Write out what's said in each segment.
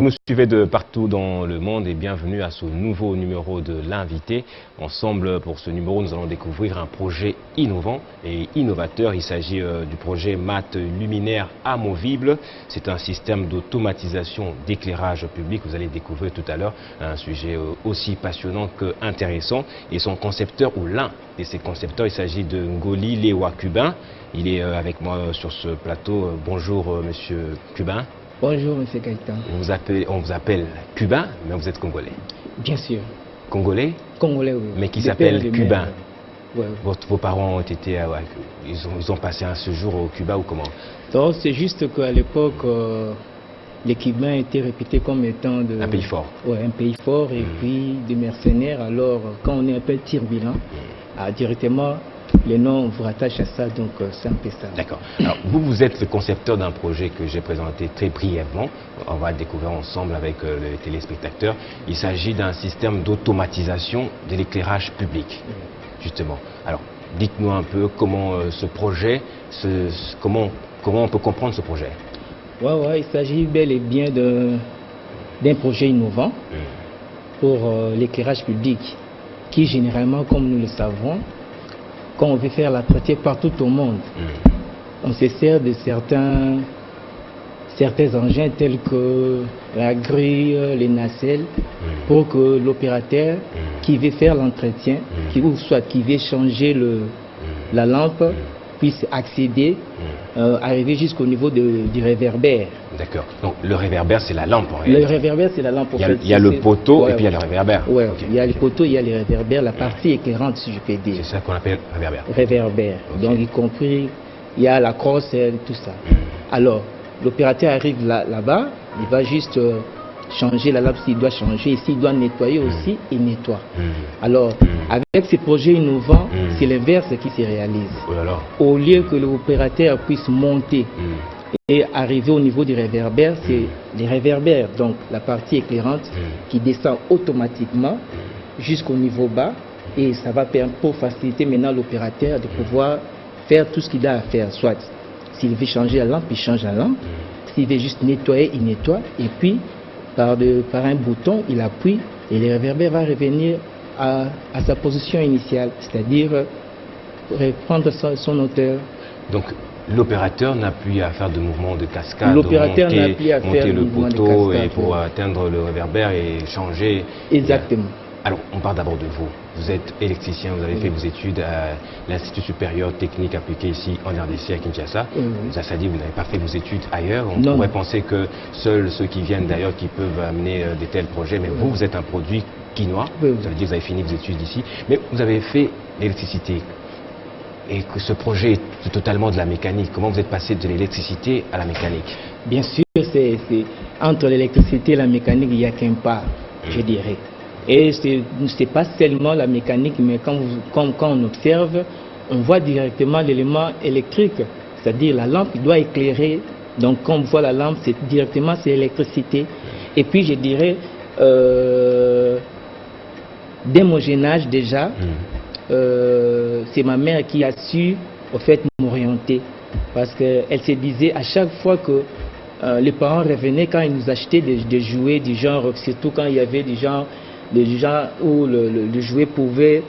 Vous nous suivez de partout dans le monde et bienvenue à ce nouveau numéro de l'invité. Ensemble, pour ce numéro, nous allons découvrir un projet innovant et innovateur. Il s'agit du projet MAT Luminaire Amovible. C'est un système d'automatisation d'éclairage public. Vous allez découvrir tout à l'heure un sujet aussi passionnant qu'intéressant. Et son concepteur, ou l'un de ses concepteurs, il s'agit de Ngoli Lewa Cubain. Il est avec moi sur ce plateau. Bonjour, monsieur Cubain. Bonjour, monsieur Gaëtan. On vous appelle Cubain, mais vous êtes Congolais. Bien sûr. Congolais? Congolais, oui. Mais qui s'appelle Cubain. Ouais. Vos parents ont été, ils ont passé un séjour au Cuba ou comment? Donc, c'est juste qu'à l'époque, les Cubains étaient réputés comme étant un pays fort. Ouais, un pays fort et puis des mercenaires. Alors, quand on est un peu turbulent, directement, les noms vous rattachent à ça, donc c'est un peu ça. D'accord. Alors, vous êtes le concepteur d'un projet que j'ai présenté très brièvement. On va le découvrir ensemble avec les téléspectateurs. Il s'agit d'un système d'automatisation de l'éclairage public, justement. Alors, dites-nous un peu comment ce projet, comment on peut comprendre ce projet. Ouais, il s'agit bel et bien d'un projet innovant pour l'éclairage public, qui généralement, comme nous le savons, quand on veut faire la pratique partout au monde, on se sert de certains engins tels que la grille, les nacelles, pour que l'opérateur qui veut faire l'entretien, ou soit qui veut changer la lampe, puisse accéder, arriver jusqu'au niveau du réverbère. D'accord. Donc le réverbère, c'est la lampe en réalité. Le réverbère, c'est la lampe. Il y a le poteau et puis il y a le réverbère. Oui, okay. Il y a le poteau, il y a le réverbère, la partie éclairante, si je peux dire. C'est ça qu'on appelle réverbère. Réverbère. Okay. Donc y compris, il y a la crosse et tout ça. Alors, l'opérateur arrive là-bas, il va juste changer la lampe s'il doit changer, et s'il doit nettoyer aussi, il nettoie. Alors, avec ces projets innovants, c'est l'inverse qui se réalise. Au lieu que l'opérateur puisse monter et arriver au niveau du réverbère, c'est les réverbères, donc la partie éclairante qui descend automatiquement jusqu'au niveau bas, et ça va permettre, pour faciliter maintenant l'opérateur de pouvoir faire tout ce qu'il a à faire. Soit s'il veut changer la lampe, il change la lampe. S'il veut juste nettoyer, il nettoie. Et puis, par un bouton, il appuie et le réverbère va revenir à sa position initiale, c'est-à-dire reprendre son hauteur. Donc, l'opérateur n'a plus à faire de mouvement de cascade, l'opérateur n'a plus à faire monter le mouvement poteau de cascade, et pour atteindre le réverbère et changer. Exactement. Alors, on parle d'abord de vous. Vous êtes électricien, vous avez fait vos études à l'Institut supérieur technique appliqué ici en RDC à Kinshasa. Ça dit, vous n'avez pas fait vos études ailleurs. On pourrait penser que seuls ceux qui viennent d'ailleurs qui peuvent amener de tels projets, mais vous êtes un produit quinois. Ça veut dire que vous avez fini vos études ici. Mais vous avez fait l'électricité. Et que ce projet est totalement de la mécanique. Comment vous êtes passé de l'électricité à la mécanique? Bien sûr, c'est entre l'électricité et la mécanique, il n'y a qu'un pas, je dirais. Et ce n'est pas seulement la mécanique, mais quand on observe, on voit directement l'élément électrique, c'est-à-dire la lampe doit éclairer. Donc quand on voit la lampe, c'est l'électricité. Et puis je dirais, dès mon jeune âge déjà, c'est ma mère qui a su au fait m'orienter. Parce qu'elle se disait à chaque fois que les parents revenaient, quand ils nous achetaient des jouets du genre, surtout quand il y avait des gens où le jouet pouvait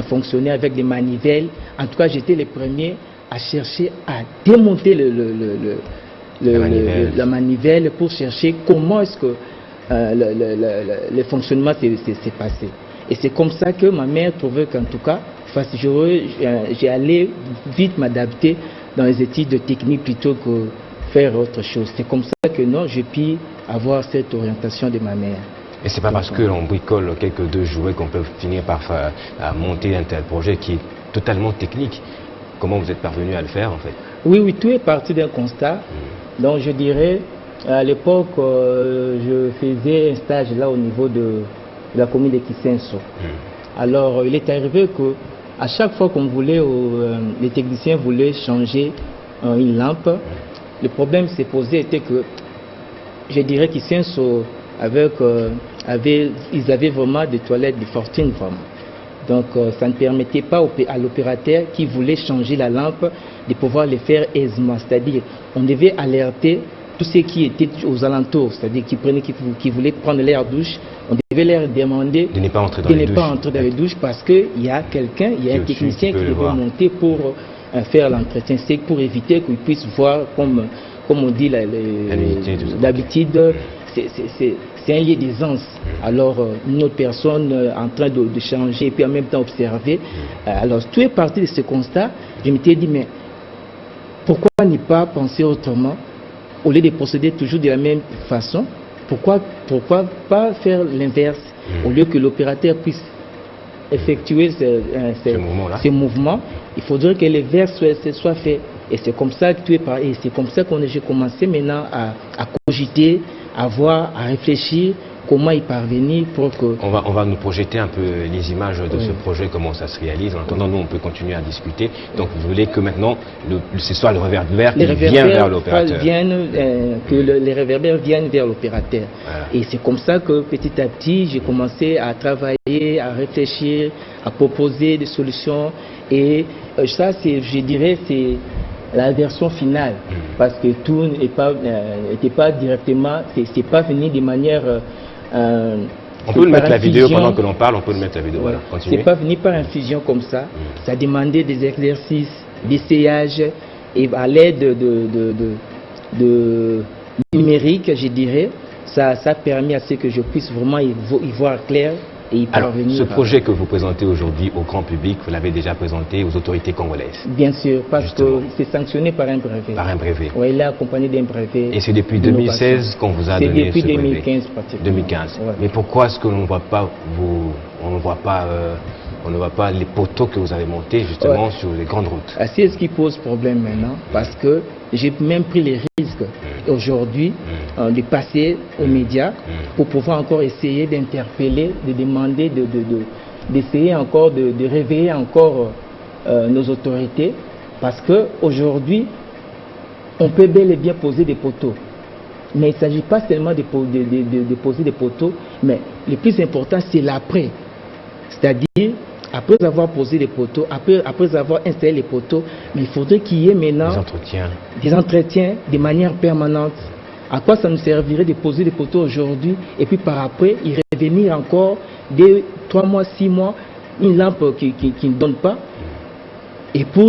fonctionner avec des manivelles. En tout cas, j'étais le premier à chercher à démonter la manivelle pour chercher comment est-ce que le fonctionnement s'est passé. Et c'est comme ça que ma mère trouvait qu'en tout cas, j'ai allé vite m'adapter dans les études de technique plutôt que faire autre chose. C'est comme ça que non, j'ai pu avoir cette orientation de ma mère. Et c'est pas parce que l'on bricole quelques deux jouets qu'on peut finir par monter un tel projet qui est totalement technique. Comment vous êtes parvenu à le faire en fait? Oui, tout est parti d'un constat. Donc je dirais, à l'époque, je faisais un stage là au niveau de la commune de Kisenso. Alors il est arrivé que à chaque fois qu'on voulait, les techniciens voulaient changer une lampe, le problème s'est posé était que, je dirais Kisenso ils avaient vraiment des toilettes de fortune vraiment. Donc ça ne permettait pas à l'opérateur qui voulait changer la lampe de pouvoir le faire aisément. C'est-à-dire on devait alerter tous ceux qui étaient aux alentours, c'est-à-dire qui voulaient prendre leur douche, on devait leur demander de ne pas entrer dans les douches parce qu'il y a quelqu'un, il y a un technicien qui devait monter pour faire l'entretien. C'est pour éviter qu'ils puissent voir, comme on dit d'habitude, c'est un lieu d'aisance. Alors, une autre personne en train de changer et puis en même temps observer. Alors, tout est parti de ce constat. Je m'étais dit, mais pourquoi ne pas penser autrement? Au lieu de procéder toujours de la même façon, pourquoi pas faire l'inverse? Au lieu que l'opérateur puisse effectuer ces mouvements, il faudrait que l'inverse soit fait. Et c'est comme ça que c'est comme ça que j'ai commencé maintenant à cogiter, à voir, à réfléchir comment y parvenir pour que... On va nous projeter un peu les images de ce projet, comment ça se réalise. En attendant, nous, on peut continuer à discuter. Donc, vous voulez que maintenant, ce soit le réverbère qui vienne vers l'opérateur. Que les réverbères viennent vers l'opérateur. Voilà. Et c'est comme ça que, petit à petit, j'ai commencé à travailler, à réfléchir, à proposer des solutions. Et ça, je dirais, c'est la version finale, parce que tout n'était pas directement, c'est pas venu de manière... on peut mettre la vidéo pendant que l'on parle, on peut mettre la vidéo, voilà, continuez. C'est pas venu par infusion comme ça, ça demandait des exercices, d'essayage, et à l'aide de numérique, je dirais, ça a permis à ce que je puisse vraiment y voir clair. Alors, ce projet que vous présentez aujourd'hui au grand public, vous l'avez déjà présenté aux autorités congolaises? Bien sûr, parce que c'est sanctionné par un brevet. Par un brevet. Oui, il est accompagné d'un brevet. Et c'est depuis 2016 qu'on vous a donné ce brevet? C'est depuis 2015 pratiquement. 2015. Ouais. Mais pourquoi est-ce que l'on ne voit pas les poteaux que vous avez montés justement sur les grandes routes? C'est ce qui pose problème maintenant, parce que j'ai même pris les risques aujourd'hui de passer aux médias pour pouvoir encore essayer d'interpeller, de demander, d'essayer encore de réveiller encore nos autorités, parce qu'aujourd'hui, on peut bel et bien poser des poteaux. Mais il ne s'agit pas seulement de poser des poteaux, mais le plus important, c'est l'après. C'est-à-dire, après avoir posé les poteaux, après avoir installé les poteaux, mais il faudrait qu'il y ait maintenant des entretiens de manière permanente. À quoi ça nous servirait de poser des poteaux aujourd'hui et puis par après, y revenir encore 2, 3 mois, 6 mois, une lampe qui ne donne pas. Et pour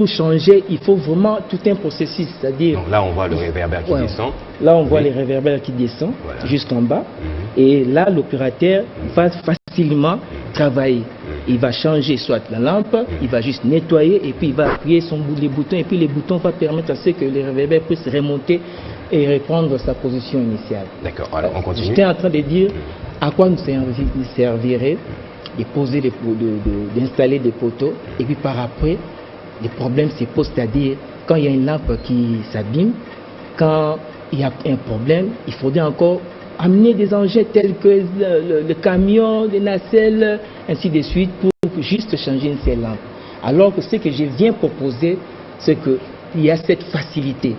changer, il faut vraiment tout un processus, c'est-à-dire... Donc là, on voit le réverbère qui descend. Là, on voit les réverbères qui descendent jusqu'en bas. Et là, l'opérateur va facilement travailler. Il va changer soit la lampe, il va juste nettoyer et puis il va appuyer les boutons. Et puis les boutons vont permettre à ce que les réverbères puissent remonter et reprendre sa position initiale. D'accord, alors on continue. J'étais en train de dire à quoi nous servirait de poser d'installer des poteaux et puis par après les problèmes se posent, c'est-à-dire quand il y a une lampe qui s'abîme, quand il y a un problème, il faudrait encore amener des engins tels que le camion, des nacelles, ainsi de suite, pour juste changer une seule lampe. Alors que ce que je viens proposer, c'est qu'il y a cette facilité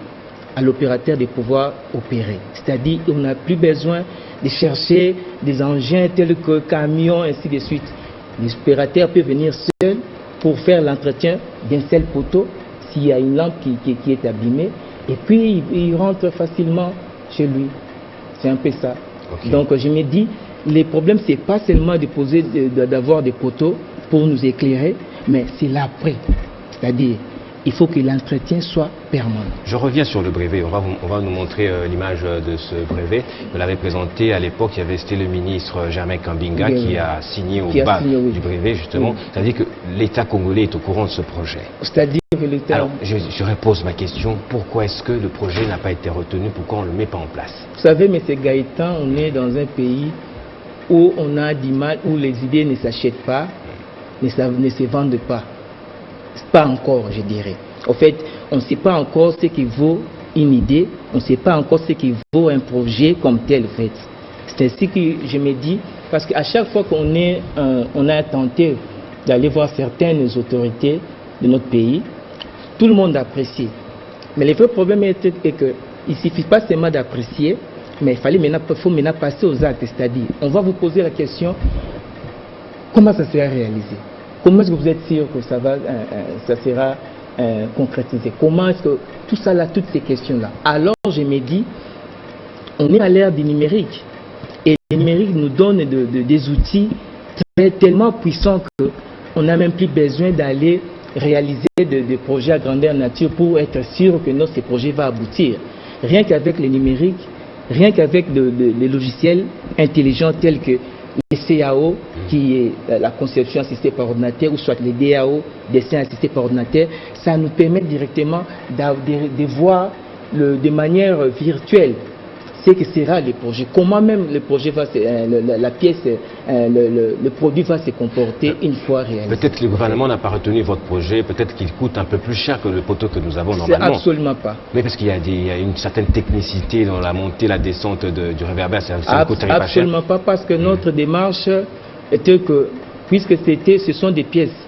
à l'opérateur de pouvoir opérer. C'est-à-dire qu'on n'a plus besoin de chercher des engins tels que camions, ainsi de suite. L'opérateur peut venir seul pour faire l'entretien d'un seul poteau s'il y a une lampe qui est abîmée, et puis il rentre facilement chez lui. C'est un peu ça. Okay. Donc je me dis, les problèmes, c'est pas seulement d'avoir des poteaux pour nous éclairer, mais c'est l'après. C'est-à-dire, il faut que l'entretien soit permanent. Je reviens sur le brevet. On va nous montrer l'image de ce brevet. Vous l'avez présenté à l'époque. C'était le ministre Germain Kambinga qui a signé au bas du brevet, justement. C'est-à-dire que l'État congolais est au courant de ce projet. C'est-à-dire que l'État... Alors, je repose ma question. Pourquoi est-ce que le projet n'a pas été retenu? Pourquoi on ne le met pas en place? Vous savez, M. Gaëtan, on est dans un pays où on a du mal, où les idées ne s'achètent pas, ne se vendent pas. Pas encore, je dirais. En fait, on ne sait pas encore ce qui vaut une idée, on ne sait pas encore ce qui vaut un projet comme tel, en fait. C'est ainsi que je me dis, parce qu'à chaque fois on a tenté d'aller voir certaines autorités de notre pays, tout le monde apprécie. Mais le vrai problème est qu'il ne suffit pas seulement d'apprécier, mais il faut maintenant passer aux actes. C'est-à-dire, on va vous poser la question, comment ça sera réalisé? Comment est-ce que vous êtes sûr que ça sera concrétisé? Comment est-ce que tout ça là, toutes ces questions-là? Alors je me dis, on est à l'ère du numérique. Et le numérique nous donne des outils tellement puissants qu'on n'a même plus besoin d'aller réaliser des projets à grandeur nature pour être sûr que ces projets vont aboutir. Rien qu'avec le numérique, rien qu'avec les logiciels intelligents tels que les CAO, qui est la conception assistée par ordinateur, ou soit les DAO, dessin assisté par ordinateur, ça nous permet directement de voir de manière virtuelle ce que sera le projet, comment même le projet va la pièce, le produit va se comporter une fois réalisé. Peut-être que le gouvernement n'a pas retenu votre projet, peut-être qu'il coûte un peu plus cher que le poteau que nous avons normalement. Absolument pas. Mais parce qu'il y a une certaine technicité dans la montée, la descente du réverbère, ça ne coûterait pas cher. Absolument pas, parce que notre démarche était que, puisque ce sont des pièces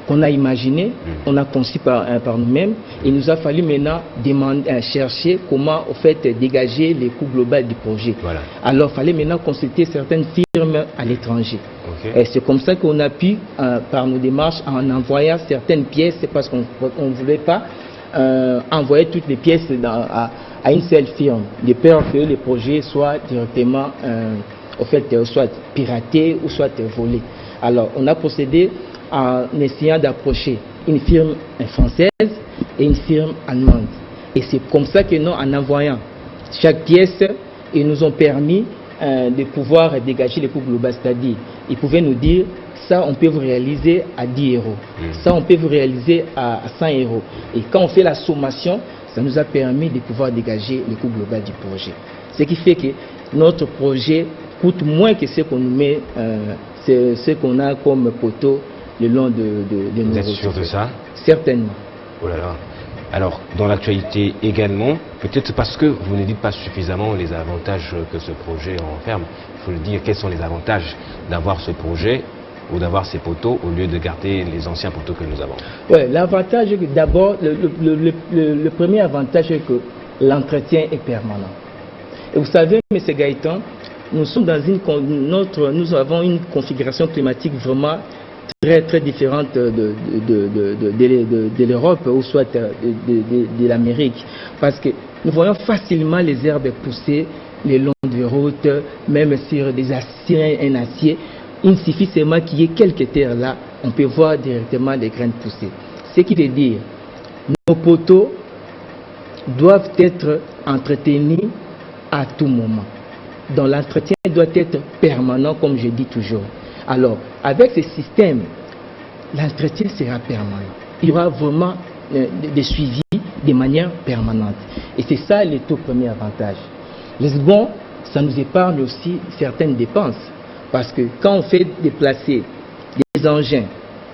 qu'on a imaginées, on a conçues par nous-mêmes, il nous a fallu maintenant chercher comment au fait dégager les coûts globaux du projet. Voilà. Alors il fallait maintenant consulter certaines firmes à l'étranger. Okay. Et c'est comme ça qu'on a pu, par nos démarches, en envoyant certaines pièces, parce qu'on ne voulait pas envoyer toutes les pièces à une seule firme, de peur que le projet soit directement au fait, soit piraté ou soit volé. Alors on a procédé en essayant d'approcher une firme française et une firme allemande. Et c'est comme ça que nous, en envoyant chaque pièce, ils nous ont permis de pouvoir dégager les coûts globaux. C'est-à-dire, ils pouvaient nous dire, ça on peut vous réaliser à 10 euros, ça on peut vous réaliser à 100 euros. Et quand on fait la sommation, ça nous a permis de pouvoir dégager les coûts globaux du projet. Ce qui fait que notre projet coûte moins que ce qu'on nous met, ce qu'on a comme poteau le long de nos routes. Vous êtes sûr de ça? Certainement. Oh là là. Alors, dans l'actualité également, peut-être parce que vous ne dites pas suffisamment les avantages que ce projet renferme, il faut le dire, quels sont les avantages d'avoir ce projet ou d'avoir ces poteaux au lieu de garder les anciens poteaux que nous avons? Oui, l'avantage, d'abord, le premier avantage est que l'entretien est permanent. Et vous savez, M. Gaëtan, nous sommes dans nous avons une configuration climatique vraiment très différente de l'Europe ou soit de l'Amérique, parce que nous voyons facilement les herbes pousser le long des routes, même sur des aciers, un acier. Il suffit seulement qu'il y ait quelques terres là, on peut voir directement les graines pousser. Ce qui veut dire, nos poteaux doivent être entretenus à tout moment. Donc l'entretien doit être permanent, comme je dis toujours. Alors, avec ce système, l'entretien sera permanent. Il y aura vraiment des suivis de manière permanente. Et c'est ça le tout premier avantage. Le second, ça nous épargne aussi certaines dépenses. Parce que quand on fait déplacer des engins,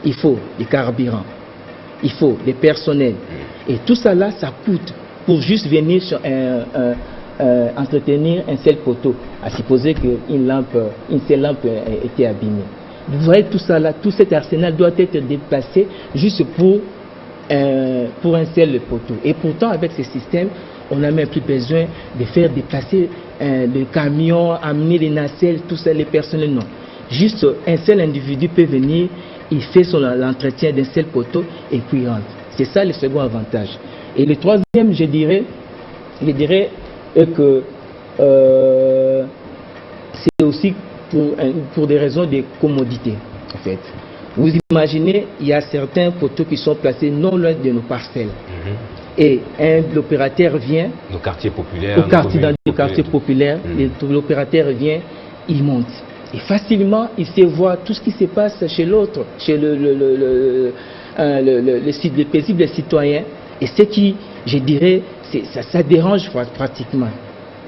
il faut des carburants, il faut des personnels. Et tout ça là, ça coûte pour juste venir entretenir un seul poteau, à supposer qu'une seule lampe était abîmée. Vous voyez tout ça là, tout cet arsenal doit être déplacé juste pour un seul poteau. Et pourtant, avec ce système, on n'a même plus besoin de faire déplacer des camions, amener les nacelles, tout ça, les personnels, non. Juste un seul individu peut venir, il fait l'entretien d'un seul poteau et puis il rentre. C'est ça le second avantage. Et le troisième, je dirais que c'est aussi pour des raisons de commodité, en fait. Vous imaginez, il y a certains poteaux qui sont placés non loin de nos parcelles. Et l'opérateur vient... Nos quartiers populaires. Dans nos quartiers populaires, l'opérateur vient, il monte. Et facilement, il sait voir tout ce qui se passe chez l'autre, chez le paisible citoyen. Et ce qui, je dirais, ça dérange pratiquement.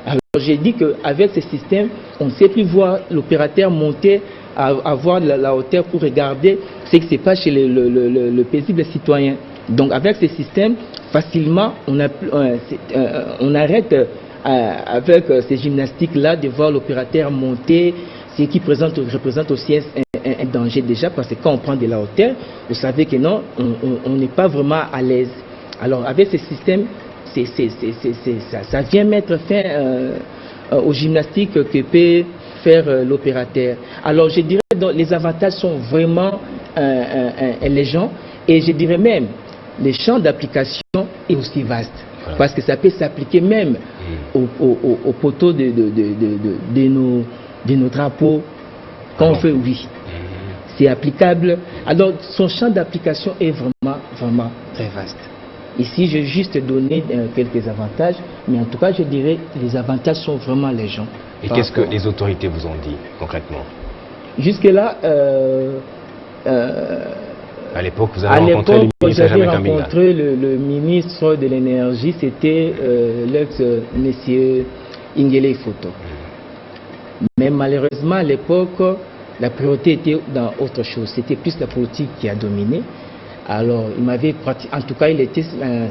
Alors j'ai dit qu'avec ce système, on ne sait plus voir l'opérateur monter à voir la hauteur pour regarder ce qui se passe chez le paisible citoyen. Donc avec ce système, facilement, on arrête avec ces gymnastiques-là de voir l'opérateur monter, ce qui représente aussi un danger déjà, parce que quand on prend de la hauteur, vous savez que non, on n'est pas vraiment à l'aise. Alors avec ce système, ça vient mettre fin aux gymnastiques que peut faire l'opérateur. Alors je dirais que les avantages sont vraiment légers, et je dirais même le champ d'application est aussi vaste. Parce que ça peut s'appliquer même aux poteaux de nos drapeaux. Quand on fait oui, c'est applicable. Alors, son champ d'application est vraiment très vaste. Ici, j'ai juste donné quelques avantages, mais en tout cas, je dirais que les avantages sont vraiment légion. Et qu'est-ce que les autorités vous ont dit concrètement? Jusque-là, à l'époque, vous avez rencontré le ministre Jamé Kambinga. J'ai rencontré le ministre de l'Énergie, c'était l'ex-monsieur Ingele Foto. Mais malheureusement, à l'époque, la priorité était dans autre chose. C'était plus la politique qui a dominé. Alors, il m'avait en tout cas, il était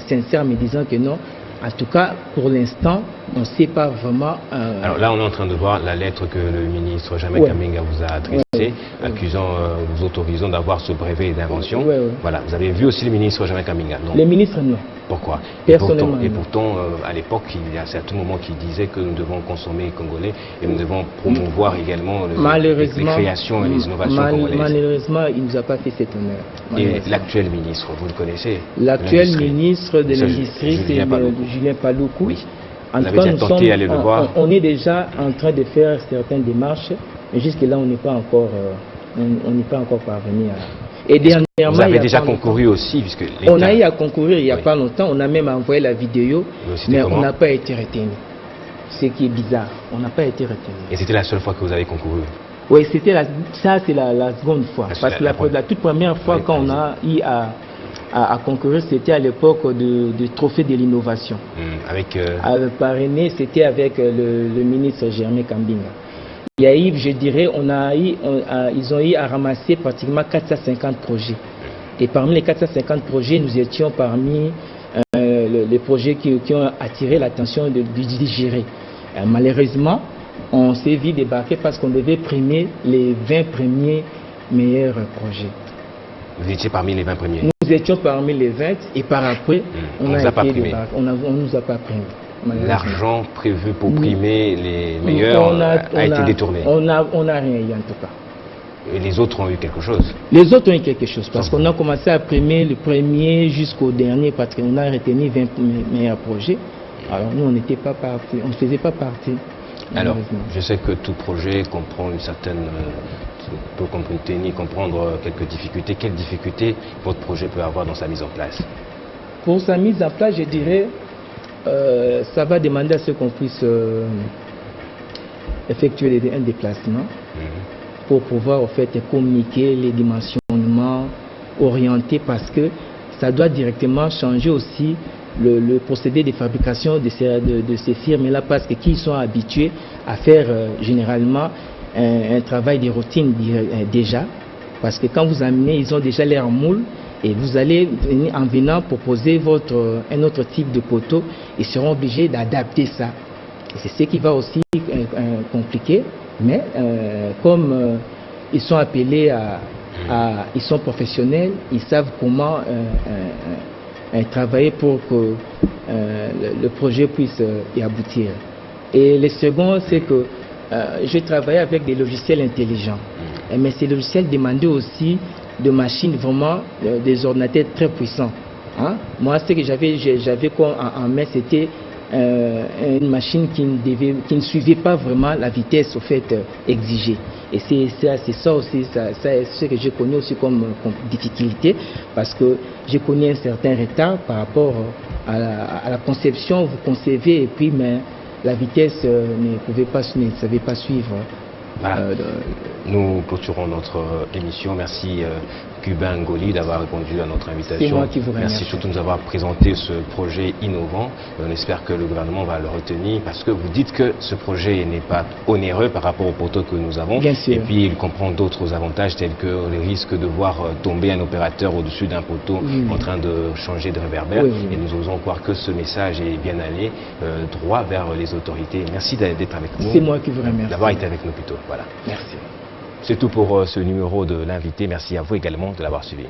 sincère en me disant que non. En tout cas, pour l'instant, on ne sait pas vraiment... Alors là, on est en train de voir la lettre que le ministre Jamé Kambinga vous a adressée, accusant, vous autorisant d'avoir ce brevet d'invention. Voilà, vous avez vu aussi le ministre Jamé Kambinga, non? Le ministre, non. Pourquoi? Personnellement. Et pourtant, à l'époque, il y a certains moments qui disaient que nous devons consommer congolais et nous devons promouvoir également les créations et les innovations congolaises. Malheureusement, il ne nous a pas fait cet honneur. Et l'actuel ministre, vous le connaissez? L'actuel ministre de l'Industrie, c'est Julien Paluku. Oui. En tout cas, on est déjà en train de faire certaines démarches, mais jusque-là, on n'est pas encore parvenu à... Et dernièrement, vous avez déjà concouru aussi, puisque on a eu à concourir il n'y a pas longtemps, on a même envoyé la vidéo, mais on n'a pas été retenu. Ce qui est bizarre, on n'a pas été retenu. Et c'était la seule fois que vous avez concouru? Oui, ça c'est la seconde fois. Parce que la toute première fois quand on a eu à concourir, c'était à l'époque du trophée de l'innovation. Parrainé, c'était avec le ministre Jamé Kambinga. Il y a eu, je dirais, ils ont eu à ramasser pratiquement 450 projets. Et parmi les 450 projets, nous étions parmi les projets qui ont attiré l'attention du DGRE. Malheureusement, on s'est vu débarquer parce qu'on devait primer les 20 premiers meilleurs projets. Vous étiez parmi les 20 premiers? Nous étions parmi les 20 et par après, on ne nous a pas primé. L'argent prévu pour primer les meilleurs a été détourné. On n'a rien eu en tout cas. Et les autres ont eu quelque chose? Les autres ont eu quelque chose parce qu'on a commencé à primer le premier jusqu'au dernier parce qu'on a retenu 20 meilleurs projets. Alors nous, on n'était pas partis, on ne faisait pas partie. Alors, je sais que tout projet comprend une certaine... peut comprendre quelques difficultés. Quelles difficultés votre projet peut avoir dans sa mise en place? Pour sa mise en place, je dirais... ça va demander à ce qu'on puisse effectuer un déplacement pour pouvoir en fait communiquer les dimensionnements, orienter, parce que ça doit directement changer aussi le procédé de fabrication de ces firmes-là, parce que qui sont habitués à faire généralement un travail de routine déjà, parce que quand vous amenez, ils ont déjà l'air moule. Et vous allez, en venant proposer un autre type de poteau, ils seront obligés d'adapter ça. C'est ce qui va aussi compliquer, mais comme ils sont appelés ils sont professionnels, ils savent comment travailler pour que le projet puisse y aboutir. Et le second, c'est que je travaille avec des logiciels intelligents, mais ces logiciels demandaient aussi de machines vraiment, des ordinateurs très puissants. Moi, ce que j'avais en main, c'était une machine qui ne suivait pas vraiment la vitesse au fait exigée. Et c'est ça aussi, c'est ce que j'ai connu aussi comme difficulté, parce que j'ai connu un certain retard par rapport à la conception. Vous concevez et puis mais la vitesse ne savait pas suivre. Voilà. Nous clôturons notre émission. Merci Cubain Ngoli d'avoir répondu à notre invitation. C'est moi qui vous remercie. Merci surtout de nous avoir présenté ce projet innovant. On espère que le gouvernement va le retenir parce que vous dites que ce projet n'est pas onéreux par rapport aux poteaux que nous avons. Bien sûr. Et puis il comprend d'autres avantages tels que le risque de voir tomber un opérateur au-dessus d'un poteau en train de changer de réverbère. Et nous osons croire que ce message est bien allé droit vers les autorités. Merci d'être avec nous. C'est moi qui vous remercie. D'avoir été avec nous plutôt. Voilà. Merci. C'est tout pour ce numéro de l'invité. Merci à vous également de l'avoir suivi.